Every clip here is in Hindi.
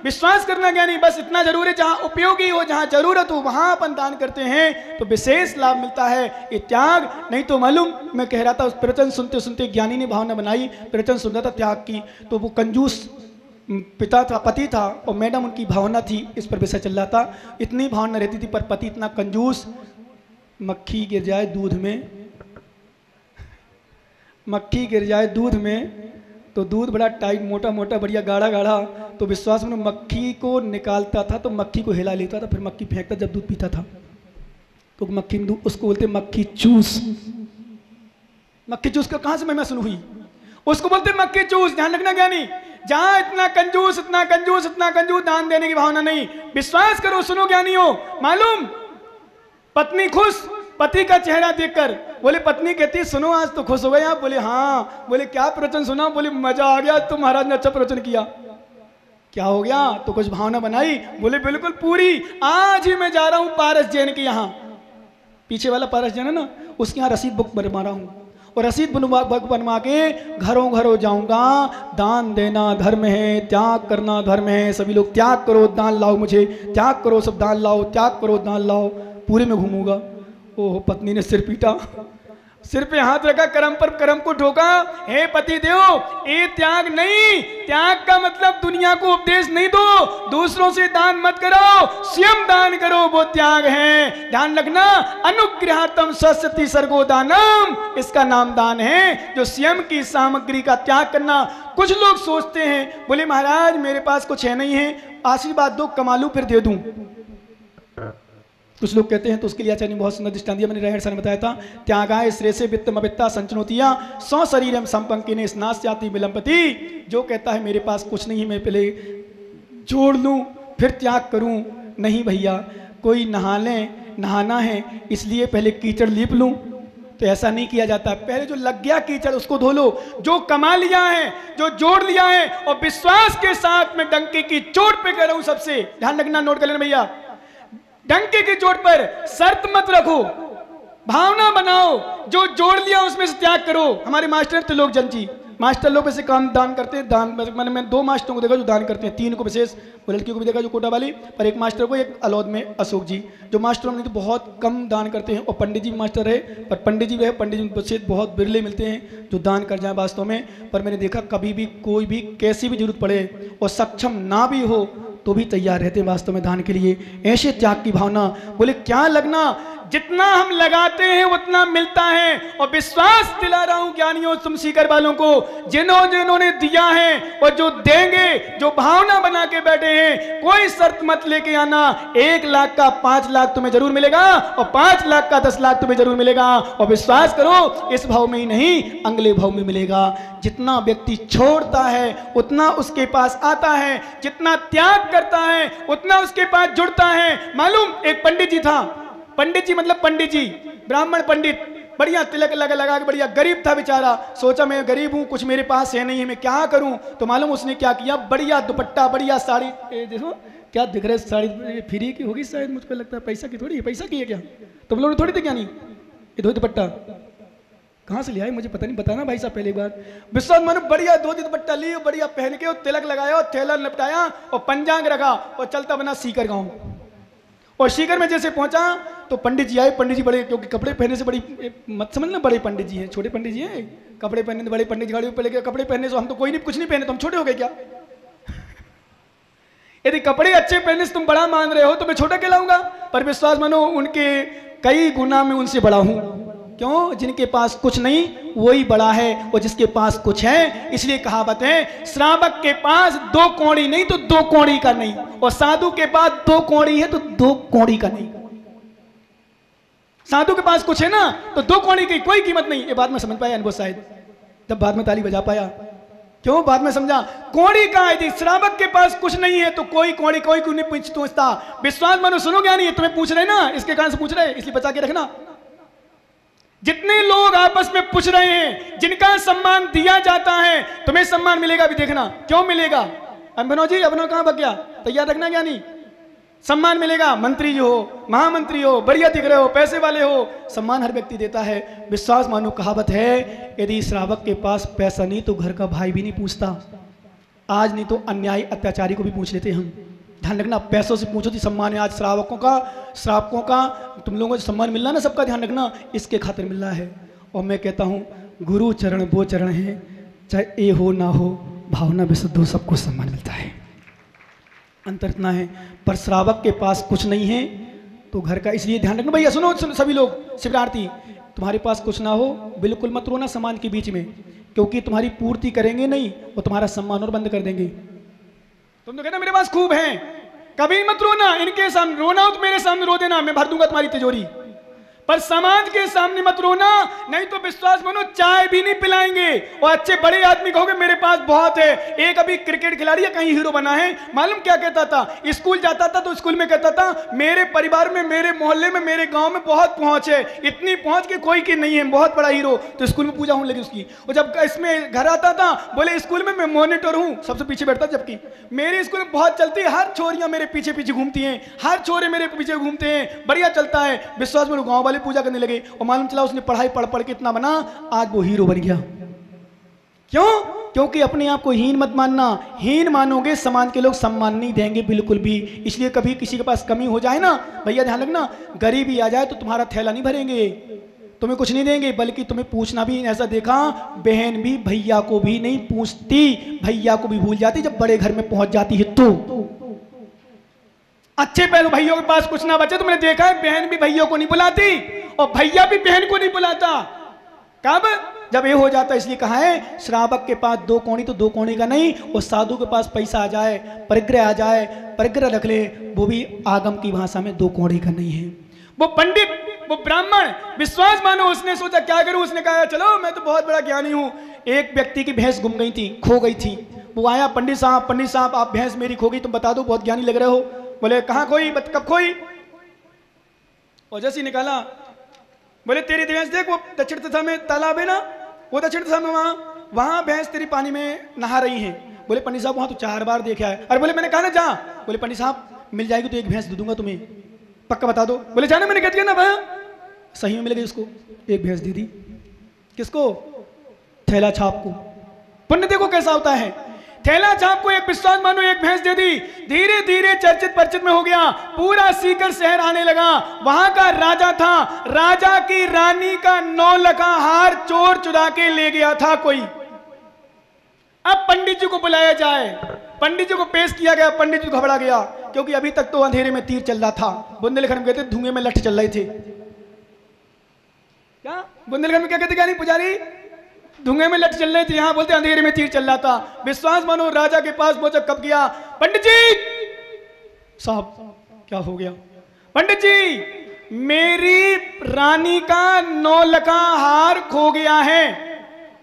विश्वास करना ज्ञानी, बस इतना जरूर है जहां उपयोगी हो, जहां जरूरत हो वहां अपन दान करते हैं तो विशेष लाभ मिलता है। ये त्याग नहीं तो मालूम, मैं कह रहा था उस प्रवचन सुनते सुनते ज्ञानी ने भावना बनाई, प्रवचन सुन रहा था त्याग की, तो वो कंजूस पिता था, पति था, और मैडम उनकी भावना थी, इस पर विषय चल रहा था। इतनी भावना रहती थी पर पति इतना कंजूस, मक्खी गिर जाए दूध में, मक्खी गिर जाए दूध में तो दूध बड़ा टाइट मोटा मोटा बढ़िया गाढ़ा गाढ़ा, तो विश्वास में मक्खी को निकालता था तो मक्खी को हिला लेता था, फिर मक्खी फेंकता जब दूध पीता था तो मक्खी उसको बोलते मक्खी चूस। मक्खी चूस का कहां से मैं सुन हुई, उसको बोलते मक्खी चूस। ध्यान रखना ज्ञानी, जहां इतना कंजूस इतना कंजूस इतना कंजूस, दान देने की भावना नहीं। विश्वास करो, सुनो ज्ञानी हो, मालूम पत्नी खुश पति का चेहरा देखकर, बोले पत्नी कहती सुनो आज तो खुश हो गए आप, बोले हाँ, बोले क्या प्रवचन सुना, बोले मजा आ गया, तुम महाराज ने अच्छा प्रवचन किया। क्या हो गया, तो कुछ भावना बनाई, बोले बिल्कुल पूरी, आज ही मैं जा रहा हूं पारस जैन के यहाँ, पीछे वाला पारस जैन है ना, उसके यहाँ रसीद बुक बनवा रहा हूँ, और रसीद बनवा के घरों घरों जाऊंगा। दान देना धर्म है, त्याग करना धर्म है, सभी लोग त्याग करो दान लाओ, मुझे त्याग करो सब दान लाओ, त्याग करो दान लाओ, पूरे में घूमूंगा। ओह, पत्नी ने सिर पीटा, सिर पे हाथ रखा, कर्म पर कर्म को ठोका, हे पति देव ये त्याग नहीं, त्याग का मतलब दुनिया को उपदेश नहीं दो, दूसरों से दान मत करो, स्वयं दान करो, वो त्याग है। ध्यान रखना, अनुग्रहातम स्वस्ति सर्गो दानम, इसका नाम दान है, जो स्वयं की सामग्री का त्याग करना। कुछ लोग सोचते हैं, बोले महाराज मेरे पास कुछ है नहीं है, आशीर्वाद दो, कमा लूं फिर दे दूं। कुछ लोग कहते हैं, तो उसके लिए आचार्य ने बहुत सुंदर दृष्टांत दिया, मैंने रहन सहन बताया था। त्यागाय श्रेयसे वित्तमवित्ता संचनोतिया सौ शरीरम संपंकिने स्नास्याति विलंपति। जो कहता है मेरे पास कुछ नहीं, मैं पहले जोड़ लूं फिर त्याग करूं, नहीं भैया, कोई नहाना है इसलिए पहले कीचड़ लीप लूं, तो ऐसा नहीं किया जाता। पहले जो लग गया कीचड़ उसको धो लो, जो कमा लिया है, जो जोड़ लिया है, और विश्वास के साथ में डंके की चोट पे कह रहा हूं सबसे, ध्यान रखना, नोट कर लेना भैया, डंके की चोट पर शर्त मत रखो, भावना बनाओ, जो जोड़ लिया उसमें से त्याग करो। हमारे मास्टर तो लोग जनजी मास्टर लोग वैसे काम दान करते हैं, दान मैंने 2 मास्टरों को देखा जो दान करते हैं, 3 को विशेष, वो लड़कियों को भी देखा जो कोटा वाली, पर एक मास्टर को, एक अलौद में अशोक जी, जो मास्टरों में तो बहुत कम दान करते हैं। और पंडित जी भी मास्टर रहे, पर पंडित जी रहे, पंडित जी विशेष बहुत बिरले मिलते हैं जो दान कर जाए वास्तव में। पर मैंने देखा कभी भी कोई भी कैसी भी जरूरत पड़े और सक्षम ना भी हो तो भी तैयार रहते हैं वास्तव में दान के लिए। ऐसे त्याग की भावना, बोले क्या लगना, जितना हम लगाते हैं उतना मिलता है। और विश्वास दिला रहा हूं ज्ञानियों तुम सीकर वालों को, जिन्होंने दिया है और जो देंगे, जो भावना बना के बैठे हैं, कोई शर्त मत लेके आना, 1 लाख का 5 लाख तुम्हें जरूर मिलेगा और 5 लाख का 10 लाख तुम्हें जरूर मिलेगा। और विश्वास करो इस भाव में ही नहीं अगले भाव में मिलेगा। जितना व्यक्ति छोड़ता है उतना उसके पास आता है, जितना त्याग करता है उतना उसके पास जुड़ता है। मालूम, एक पंडित जी था, पंडित जी मतलब पंडित जी, ब्राह्मण पंडित, बढ़िया तिलक लगा के, बढ़िया गरीब था बेचारा, सोचा मैं गरीब हूं, कुछ मेरे पास है नहीं है, मैं क्या करूं। तो मालूम उसने क्या किया, बढ़िया दुपट्टा, बढ़िया साड़ी, देखो क्या दिख रहा है, साड़ी फ्री की होगी शायद, मुझको लगता है पैसा की थोड़ी है, पैसा की है क्या, तुम लोग थोड़ी थी क्या, नहीं ये धोती दुपट्टा कहाँ से लिया है मुझे पता नहीं, बताना भाई साहब पहले बार। विश्वास मानो, बढ़िया धोती दुपट्टा ली, बढ़िया पहन के, और तिलक लगाया, और थैला निपटाया, और पंजांग रखा, और चलता बना सीकर गाँव। और सीकर में जैसे पहुंचा तो पंडित जी आए। पंडित जी बड़े, क्योंकि कपड़े पहनने से बड़ी मत समझना, बड़े पंडित जी हैं, छोटे पंडित जी हैं, कपड़े पहनने बड़े पंडित जी, गाड़ी पे लेके कपड़े पहनने से हम तो कोई नहीं, कुछ नहीं पहने तो हम छोटे हो गए क्या। यदि कपड़े अच्छे पहनने से तुम बड़ा मान रहे हो तो मैं छोटा कहलाऊंगा, पर विश्वास मानो उनके कई गुना में उनसे बड़ा हूं। क्यों, जिनके पास कुछ नहीं वही बड़ा है, और जिसके पास कुछ है, इसलिए कहावत है, श्रावक के पास 2 कौड़ी नहीं तो 2 कौड़ी का नहीं, और साधु के पास 2 कौड़ी है तो 2 कौड़ी का नहीं। साधु के पास कुछ है ना तो 2 कौड़ी की कोई कीमत नहीं। ये बात में समझ पाया अनुभव शायद, तब बाद में ताली बजा पाया। क्यों, बाद में समझा, कौड़ी का है, श्रावक के पास कुछ नहीं है तो कोई कौड़ी, कोई क्यों नहीं पूछता। विश्वास मानो, सुनो ज्ञानी, है तुम्हें पूछ रहे ना, इसके कारण से पूछ रहे, इसलिए बचा के रखना। जितने लोग आपस में पूछ रहे हैं, जिनका सम्मान दिया जाता है, तुम्हें सम्मान मिलेगा भी, देखना क्यों मिलेगा। अभिनव जी, अभिनव कहां भाग गया, तैयार रखना ज्ञानी, सम्मान मिलेगा। मंत्री जी हो, महामंत्री हो, बढ़िया दिख रहे हो, पैसे वाले हो, सम्मान हर व्यक्ति देता है। विश्वास मानो, कहावत है, यदि श्रावक के पास पैसा नहीं तो घर का भाई भी नहीं पूछता। आज नहीं तो अन्यायी अत्याचारी को भी पूछ लेते हम। ध्यान रखना, पैसों से पूछो तो सम्मान है आज श्रावकों का तुम लोगों को सम्मान मिल रहा ना, सबका ध्यान रखना, इसके खातिर मिल रहा है। और मैं कहता हूँ गुरु चरण वो चरण है, चाहे ए हो ना हो, भावना विशुद्ध हो, सबको सम्मान मिलता है। अंतर इतना है, पर श्रावक के पास कुछ नहीं है तो घर का, इसलिए ध्यान रखना भैया, सुनो सभी लोग शिवरार्थी, तुम्हारे पास कुछ ना हो बिल्कुल मत रोना समाज के बीच में, क्योंकि तुम्हारी पूर्ति करेंगे नहीं और तुम्हारा सम्मान और बंद कर देंगे। तुम तो कहना मेरे पास खूब है, कभी मत रोना, इनके सामने रोना हो तो मेरे सामने रो देना, मैं भर दूंगा तुम्हारी तिजोरी, पर समाज के सामने मत रोना, नहीं तो विश्वास मानो चाय भी नहीं पिलाएंगे। और अच्छे बड़े आदमी कहोगे मेरे पास बहुत है। एक अभी क्रिकेट खिलाड़ी है, कहीं हीरो बना है, मालूम क्या कहता था, स्कूल जाता था तो स्कूल में कहता था मेरे परिवार में, मेरे मोहल्ले में, मेरे गांव में बहुत पहुंच है, इतनी पहुंच के कोई की नहीं है, बहुत बड़ा हीरो। तो स्कूल में पूजा होने लगी उसकी। और जब इसमें घर आता था बोले स्कूल में मैं मॉनिटर हूं, सबसे पीछे बैठता, जबकि मेरे स्कूल में बहुत चलती है, हर छोरियां मेरे पीछे पीछे घूमती हैं, हर छोरे मेरे पीछे घूमते हैं, बढ़िया चलता है। विश्वास में गांव वाले पूजा करने लगे और मालूम चला उसने पढ़ाई पढ़ पढ़ के इतना बना, आज वो हीरो बन गया। क्यों? क्योंकि अपने आप को हीन मत मानना, हीन मानोगे समाज के लोग सम्मान नहीं देंगे बिल्कुल भी। इसलिए कभी किसी के पास कमी हो जाए ना भैया, ध्यान रखना, गरीबी आ जाए तो तुम्हारा थैला नहीं भरेंगे, तुम्हें कुछ नहीं देंगे, बल्कि तुम्हें पूछना भी। ऐसा देखा, बहन भी भैया को भी नहीं पूछती, भैया को भी भूल जाती जब बड़े घर में पहुंच जाती है तो। अच्छे पैर भैयों के पास कुछ ना बचे तो मैंने देखा है, बहन भी भैया को नहीं बुलाती और भैया भी बहन को नहीं बुलाता। कब? जब ये हो जाता। इसलिए कहा है श्रावक के पास दो कोणी तो दो कोणी का नहीं, और साधु के पास पैसा आ जाए, परिग्रह आ जाए, परिग्रह रख ले, वो भी आगम की भाषा में दो कोणी का नहीं है। वो पंडित, वो ब्राह्मण, विश्वास मानो, उसने सोचा क्या करूं, उसने कहा चलो मैं तो बहुत बड़ा ज्ञानी हूं। एक व्यक्ति की भैंस गुम गई थी, खो गई थी, वो आया, पंडित साहब आप भैंस मेरी खो गई, तुम बता दो, बहुत ज्ञानी लग रहे हो। बोले कहाँ खोई, कब खोई? और जैसे निकाला, बोले तेरी भैंस देख, वो दक्षिण दिशा में तालाब है ना, वो दक्षिण दिशा में वहां भैंस तेरी पानी में नहा रही है। बोले पंडित साहब वहां तो 4 बार देखा है। अरे बोले मैंने कहा ना जा। बोले पंडित साहब मिल जाएगी तो एक भैंस दे दूंगा तुम्हें, पक्का बता दो। बोले जाना, मैंने कह दिया ना भैया। सही में मिल गई उसको, एक भैंस दे दी। किसको? थैला छाप को। पुण्य देखो कैसा होता है। थैला छाप को एक विश्वास मानो एक भैंस दे दी, धीरे धीरे चर्चित परिचित में हो गया, पूरा सीकर शहर आने लगा। वहां का राजा था, राजा की रानी का 9 लखा हार चोर चुरा के ले गया था कोई। अब पंडित जी को बुलाया जाए, पंडित जी को पेश किया गया। पंडित जी घबरा गया, क्योंकि अभी तक तो अंधेरे में तीर चल रहा था, बुंदेलखंड में कहते धुएं में लठ चल रहे थे। क्या बुंदेलखंड में क्या कहते, क्या नहीं पुजारी, धुएं में लठ चल रहे थे, यहां बोलते अंधेरे में तीर चल रहा था। विश्वास मानो राजा के पास पहुंचा, कब गया, पंडित जी साहब क्या हो गया? पंडित जी मेरी रानी का 9 लखा हार खो गया है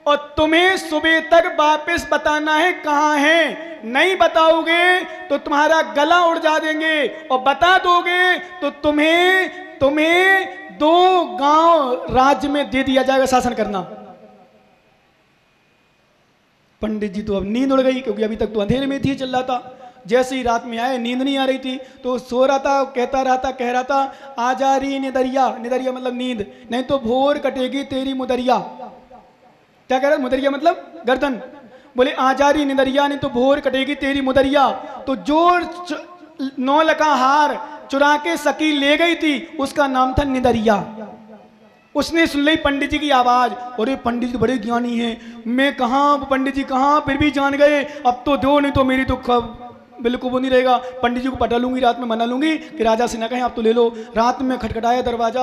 और तुम्हें सुबह तक वापस बताना है कहां है, नहीं बताओगे तो तुम्हारा गला उड़ जा देंगे, और बता दोगे तो तुम्हें 2 गांव राज्य में दे दिया जाएगा, शासन करना। पंडित जी तो अब नींद उड़ गई, क्योंकि अभी तक तो अंधेरे में थी, चल रहा था। जैसे ही रात में आए, नींद नहीं आ रही थी, तो सो रहा था, कह रहा था आ जा रही निदरिया, निदरिया मतलब नींद, नहीं तो भोर कटेगी तेरी मुदरिया। क्या कह रहा? मुदरिया मतलब गर्दन। बोले आ जा रही निदरिया, नहीं तो भोर कटेगी तेरी मुदरिया। तो जो 9 लखा हार चुरा के सकी ले गई थी, उसका नाम था निदरिया। उसने सुन ली पंडित जी की आवाज, और पंडित जी बड़े ज्ञानी हैं, मैं कहाँ, पंडित जी कहाँ, फिर भी जान गए, अब तो दो, नहीं तो मेरी तो बिल्कुल वो नहीं रहेगा। पंडित जी को पटा लूंगी, रात में मना लूंगी कि राजा से ना कहें आप तो ले लो। रात में खटखटाया दरवाजा,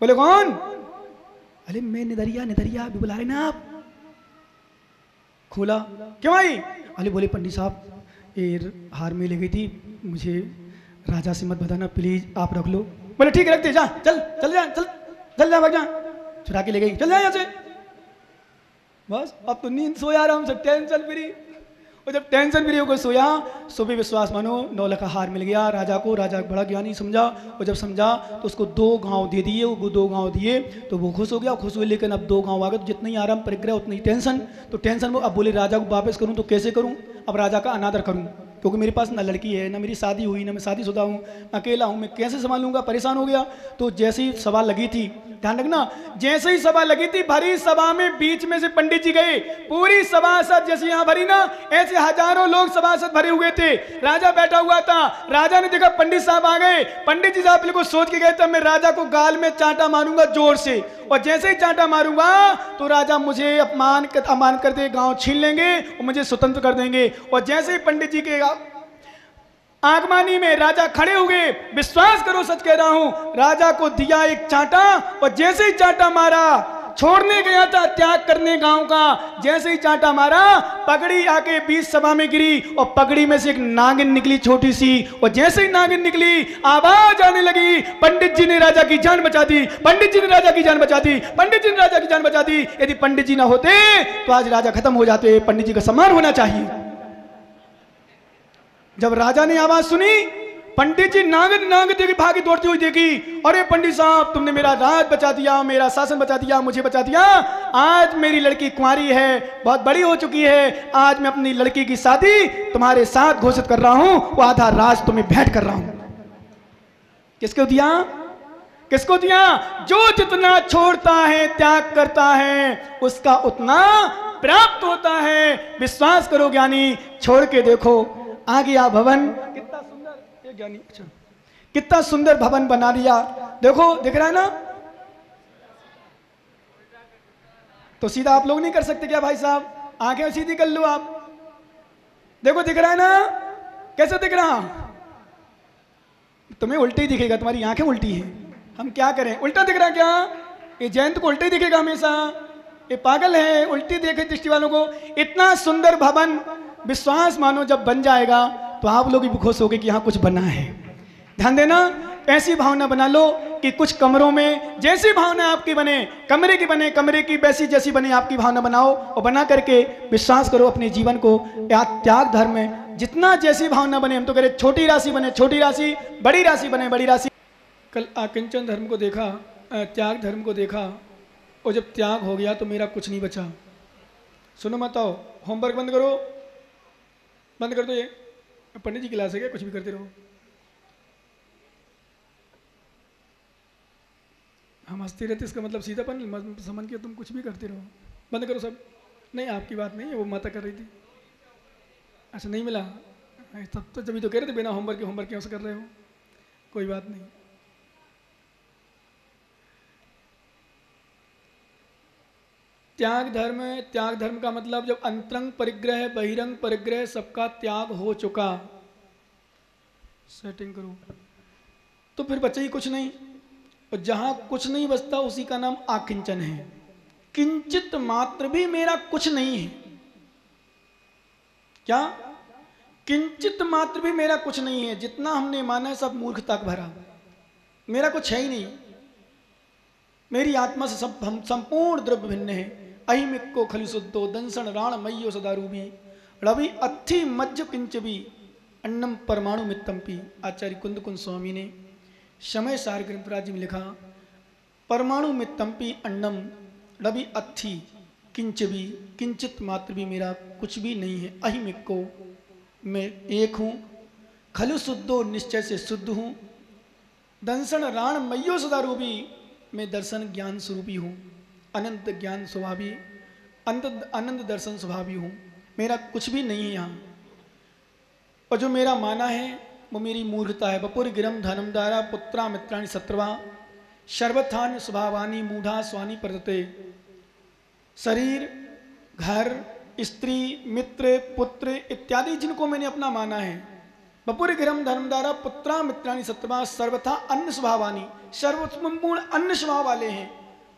बोले कौन? अरे मैं निदरिया, निदरिया भी बुला रहे ना आप। खोला, क्यों आई? अरे बोले पंडित साहब ये हार में ले गई थी, मुझे राजा से मत बताना प्लीज, आप रख लो। बोले ठीक है रखते, जा चल जा भाग जा, चुरा के ले गई, चल जा यहाँ से। बस अब तो नींद सोया आराम से, टेंशन फ्री। और जब टेंशन फ्री होकर सोया, सुबह विश्वास मानो 9 लखा हार मिल गया राजा को। राजा बड़ा ज्ञानी समझा, और जब समझा तो उसको 2 गांव दे दिए। वो 2 गांव दिए तो वो खुश हो गया, खुश हुए, लेकिन अब 2 गांव आ गए तो जितना ही आराम परिग्रह उतनी टेंशन। तो टेंशन में अब बोले राजा को वापस करूं तो कैसे करूं, अब राजा का अनादर करूं। क्योंकि मेरे पास ना लड़की है, ना मेरी शादी हुई, ना मैं शादीशुदा हूँ, अकेला हूँ, मैं कैसे संभालूंगा, परेशान हो गया। तो जैसे ही सभा लगी थी, ध्यान रखना, जैसे ही सभा लगी थी, भरी सभा में बीच में से पंडित जी गए। पूरी सभासद जैसे यहाँ भरी ना, ऐसे हजारों लोग सभासद भरे हुए थे। राजा बैठा हुआ था, राजा ने देखा पंडित साहब आ गए। पंडित जी साहब बिल्कुल सोच के गए थे, मैं राजा को गाल में चांटा मारूंगा जोर से, और जैसे ही चांटा मारूंगा तो राजा मुझे अपमान करते गांव छीन लेंगे और मुझे स्वतंत्र कर देंगे। और जैसे ही पंडित जी के आगमानी में राजा खड़े हो गए, विश्वास करो सच कह रहा हूं, राजा को दिया एक चांटा, और जैसे ही चांटा मारा, छोड़ने गया था त्याग करने गांव का, जैसे ही चांटा मारा, पगड़ी आके बीच सभा में गिरी, और पगड़ी में से एक नागिन निकली छोटी सी, और जैसे ही नागिन निकली आवाज आने लगी, पंडित जी ने राजा की जान बचा दी, पंडित जी ने राजा की जान बचा दी, पंडित जी ने राजा की जान बचा दी। यदि पंडित जी ना होते तो आज राजा खत्म हो जाते। पंडित जी का सम्मान होना चाहिए। जब राजा ने आवाज सुनी, पंडित जी नाग देखी, भागी दौड़ती हुई देखी, अरे पंडित साहब तुमने मेरा राज बचा दिया, मेरा शासन बचा दिया, मुझे बचा दिया। आज मेरी लड़की कुंवारी है, बहुत बड़ी हो चुकी है, आज मैं अपनी लड़की की शादी तुम्हारे साथ घोषित कर रहा हूं, वो आधा राज तुम्हें भेंट कर रहा हूं। किसको दिया? किसको दिया? जो जितना छोड़ता है, त्याग करता है, उसका उतना प्राप्त होता है। विश्वास करो ज्ञानी, छोड़ के देखो, आ गया भवन, कितना सुंदर, ज्ञानी अच्छा, कितना सुंदर भवन बना दिया। देखो दिख रहा है ना? तो सीधा आप लोग नहीं कर सकते क्या भाई साहब? आंखें सीधी कर लो आप, देखो दिख रहा है ना? कैसे दिख रहा? तुम्हें उल्टे ही दिखेगा, तुम्हारी आंखें उल्टी हैं। हम क्या करें, उल्टा दिख रहा क्या? ये जयंत को उल्टे ही दिखेगा हमेशा, ये पागल है, उल्टी देखे दृष्टि वालों को। इतना सुंदर भवन, विश्वास मानो जब बन जाएगा तो आप लोग भी खुश होगे कि यहाँ कुछ बना है। ध्यान देना, ऐसी भावना बना लो कि कुछ कमरों में जैसी भावना आपकी बने, कमरे की बने, कमरे की वैसी जैसी बने आपकी भावना बनाओ, और बना करके विश्वास करो अपने जीवन को या त्याग धर्म में जितना जैसी भावना बने। हम तो कह रहे छोटी राशि बने छोटी राशि, बड़ी राशि बने बड़ी राशि। कल आकिंचन धर्म को देखा, त्याग धर्म को देखा, और जब त्याग हो गया तो मेरा कुछ नहीं बचा। सुनो मत आओ, होमवर्क बंद करो, बंद कर दो, ये पंडित जी क्लास है क्या? कुछ भी करते रहो। हम हंसते रहते, इसका मतलब सीधापन समझ के तुम कुछ भी करते रहो। बंद करो सब। नहीं आपकी बात नहीं है, वो माता कर रही थी। अच्छा नहीं मिला, तब तो जब तो कह रहे थे बिना होमवर्क के होमवर्क क्यों से कर रहे हो। कोई बात नहीं। त्याग धर्म का मतलब जब अंतरंग परिग्रह बहिरंग परिग्रह सबका त्याग हो चुका, सेटिंग करो, तो फिर बचा ही कुछ नहीं। और जहां कुछ नहीं बचता उसी का नाम आकिंचन है। किंचित मात्र भी मेरा कुछ नहीं है। क्या? किंचित मात्र भी मेरा कुछ नहीं है। जितना हमने माना है सब मूर्खता का भरा, मेरा कुछ है ही नहीं। मेरी आत्मा से सब हम संपूर्ण द्रव्य भिन्न है। अहिमिक्को खलिशुद्धो दंसन राण मय्यो सदारूपी रवि अथि मज्ज किंचबी अन्नम परमाणु मित्तम्पी। आचार्य कुंद कुंद स्वामी ने समय सार ग्रंथराज में लिखा, परमाणु मित्तम्पी अन्नम रवि अथि किंचबी, किंचित मात्र भी मेरा कुछ भी नहीं है। अहिमिक्को, मैं एक हूँ, खलु शुद्धो निश्चय से शुद्ध हूँ, दंसन राण मय्यो सदारूपी, मैं दर्शन ज्ञान स्वरूपी हूँ, अनंत ज्ञान स्वभावी, अनंत दर्शन स्वभावी हूँ। मेरा कुछ भी नहीं है यहाँ। और जो मेरा माना है वो मेरी मूर्खता है। बपुर गिरम धनम दारा पुत्रा मित्राणि सत्रवा सर्वथान स्वभावानी मूढ़ा स्वानी प्रदते। शरीर, घर, स्त्री, मित्र, पुत्र इत्यादि जिनको मैंने अपना माना है, बपुर गिरम धर्मदारा पुत्रा मित्राणि सत्रवा सर्वथा अन्य स्वभावानी, सर्वसंपूर्ण अन्य स्वभाव वाले हैं।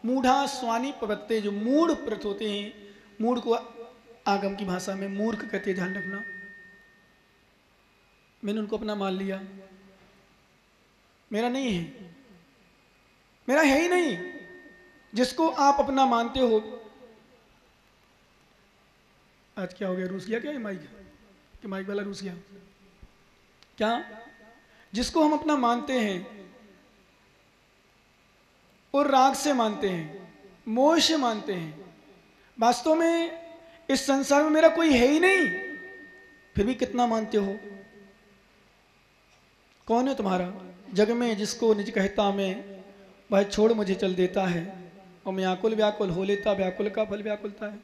मूढ़ा स्वानी प्रवत्ते, जो मूढ़ प्रत होते हैं। मूढ़ को आगम की भाषा में मूर्ख कहते हैं, ध्यान रखना। मैंने उनको अपना मान लिया, मेरा नहीं है, मेरा है ही नहीं। जिसको आप अपना मानते हो, आज क्या हो गया, रूस गया क्या ये माइक? कि माइक वाला रूस गया क्या? जिसको हम अपना मानते हैं और राग से मानते हैं, मोह से मानते हैं, वास्तव में इस संसार में मेरा कोई है ही नहीं, फिर भी कितना मानते हो? कौन है तुम्हारा? जग में जिसको निज कहता मैं, वह छोड़ मुझे चल देता है। और मैं आकुल व्याकुल हो लेता, व्याकुल का फल व्याकुलता है।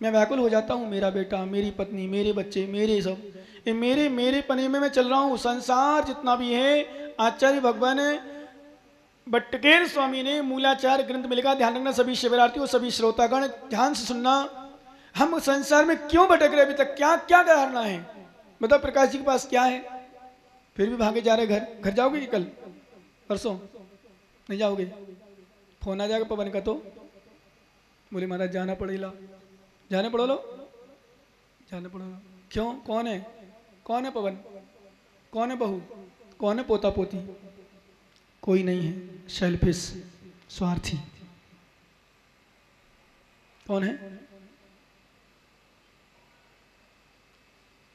मैं व्याकुल हो जाता हूँ, मेरा बेटा, मेरी पत्नी, मेरे बच्चे, मेरे सब, ये मेरे पने में मैं चल रहा हूँ। संसार जितना भी है, आचार्य भगवान बट्टकेर स्वामी ने मूलाचार ग्रंथ में लिखा। ध्यान रखना सभी शिवरार्थियों, सभी श्रोतागण, ध्यान से सुनना। हम संसार में क्यों भटक रहे अभी तक? क्या क्या करना है? मतलब प्रकाश जी के पास क्या है? फिर भी भागे जा रहे घर जाओगे कि कल परसों नहीं जाओगे? फोन आ जाएगा पवन का तो बोले महाराज जाना पड़ेगा, जाने पड़ो लो, जाने पड़ो। क्यों? कौन है? कौन है पवन? कौन है बहू? कौन है पोता पोती? कोई नहीं है। सेल्फिश, स्वार्थी। कौन है?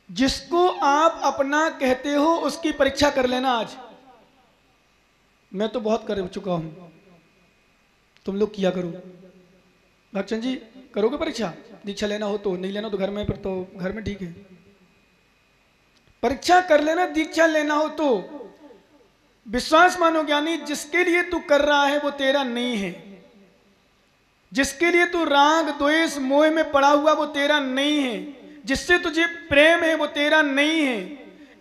जिसको आप अपना कहते हो उसकी परीक्षा कर लेना आज। मैं तो बहुत कर चुका हूं, तुम लोग किया करो। भक्तचंद जी करोगे परीक्षा? दीक्षा लेना हो तो, नहीं लेना तो घर में, फिर तो घर में ठीक है। परीक्षा कर लेना, दीक्षा लेना हो तो। विश्वास मानो ज्ञानी, जिसके लिए तू कर रहा है वो तेरा नहीं है। जिसके लिए तू राग द्वेष मोह में पड़ा हुआ वो तेरा नहीं है। जिससे तुझे प्रेम है वो तेरा नहीं है।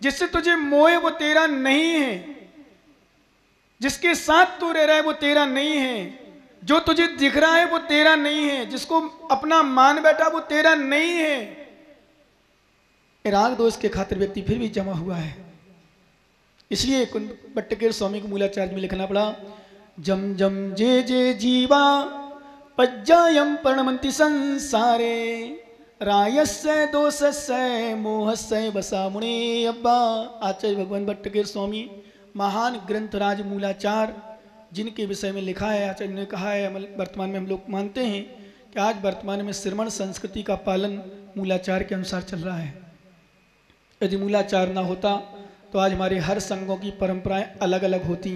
जिससे तुझे मोह है वो तेरा नहीं है। जिसके साथ तू रह रहा है वो तेरा नहीं है। जो तुझे दिख रहा है वो तेरा नहीं है। जिसको अपना मान बैठा वो तेरा नहीं है। राग दोष के खातिर व्यक्ति फिर भी जमा हुआ है। इसलिए बट्टकेर स्वामी को मूलाचार्य में लिखना पड़ा, जम जम जे जे जीवा पज्जायम प्रणमंति संसारे रायस्य दोषस्य मोहस्य बसा मुने अब्बा। आचार्य भगवान बट्टकेर स्वामी महान ग्रंथराज मूलाचार, जिनके विषय में लिखा है, आचार्य ने कहा है, वर्तमान में हम लोग मानते हैं कि आज वर्तमान में श्रमण संस्कृति का पालन मूलाचार के अनुसार चल रहा है। यदि मूलाचार ना होता तो आज हमारे हर संघों की परंपराएं अलग अलग होती।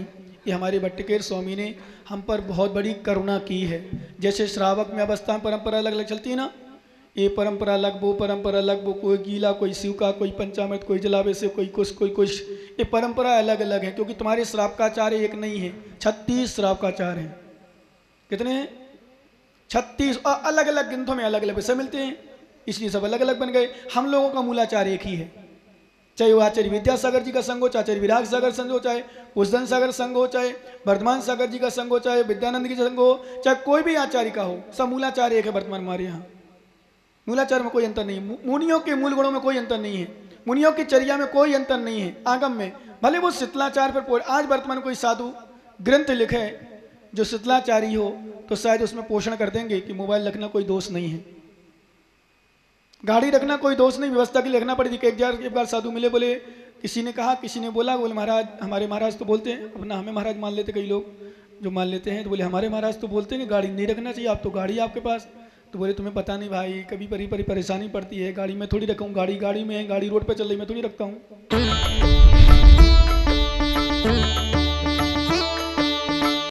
ये हमारे बट्टकेर स्वामी ने हम पर बहुत बड़ी करुणा की है। जैसे श्रावक में अवस्था परंपरा अलग अलग चलती है ना, ये परंपरा अलग, वो परंपरा अलग, वो कोई गीला, कोई शिव का, कोई पंचामृत, कोई जलावे से, कोई कुछ। ये परंपरा अलग अलग है, क्योंकि तुम्हारे श्राप का आचार एक नहीं है, 36 श्राप का आचार है। कितने हैं? 36। और अलग अलग ग्रंथों में अलग अलग विषय मिलते हैं, इसलिए सब अलग अलग बन गए। हम लोगों का मूलाचार एक ही है, चाहे वो आचार्य विद्यासागर जी का संघ हो, चाहे आचार्य विराग सागर संघ हो, चाहे उज्जैन सागर संघ हो, चाहे वर्धमान सागर जी का संघ हो, चाहे विद्यानंद की संघ हो, चाहे कोई भी आचार्य का हो, सब मूलाचार एक है। वर्तमान हमारे यहाँ मूलाचार में कोई अंतर नहीं है। मुनियों के मूल गुणों में कोई अंतर नहीं है। मुनियों की चर्या में कोई अंतर नहीं है। आगम में भले वो शीतलाचार पर आज वर्तमान कोई साधु ग्रंथ लिखे जो शीतलाचारी हो तो शायद उसमें पोषण कर देंगे कि मोबाइल रखना कोई दोष नहीं है, गाड़ी रखना कोई दोष नहीं, व्यवस्था की लिखना पड़ेगी। एक बार साधु मिले, बोले, किसी ने कहा, किसी ने बोला, बोले महाराज, हमारे महाराज तो बोलते हैं, अपना हमें महाराज मान लेते, कई लोग जो मान लेते हैं, तो बोले हमारे महाराज तो बोलते हैं कि गाड़ी नहीं रखना चाहिए, आप तो गाड़ी आपके पास। तो बोले तुम्हें पता नहीं भाई, कभी परेशानी पड़ती है, गाड़ी में थोड़ी रखूँ, गाड़ी में है, गाड़ी रोड पर चल रही, मैं थोड़ी रखता हूँ।